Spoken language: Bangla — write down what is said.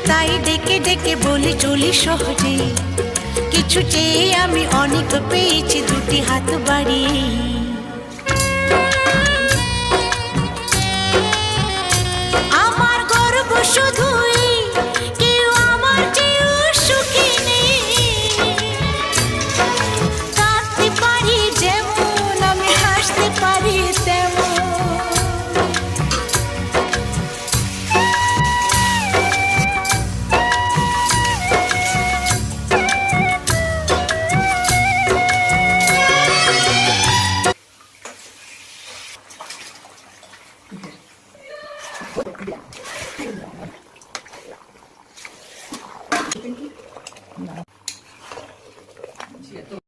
তাই ডেকে ডেকে বলে চলি সহজে, কিছু চেয়ে আমি অনেক পেয়েছি দুটি হাত বাড়িয়ে। আমার গর্ব শুধুই কেউ আমার চেয়েও সুখী নেই, কাঁদতে পারি যেমন আমি হাসতে পারি তেমন। Cierto.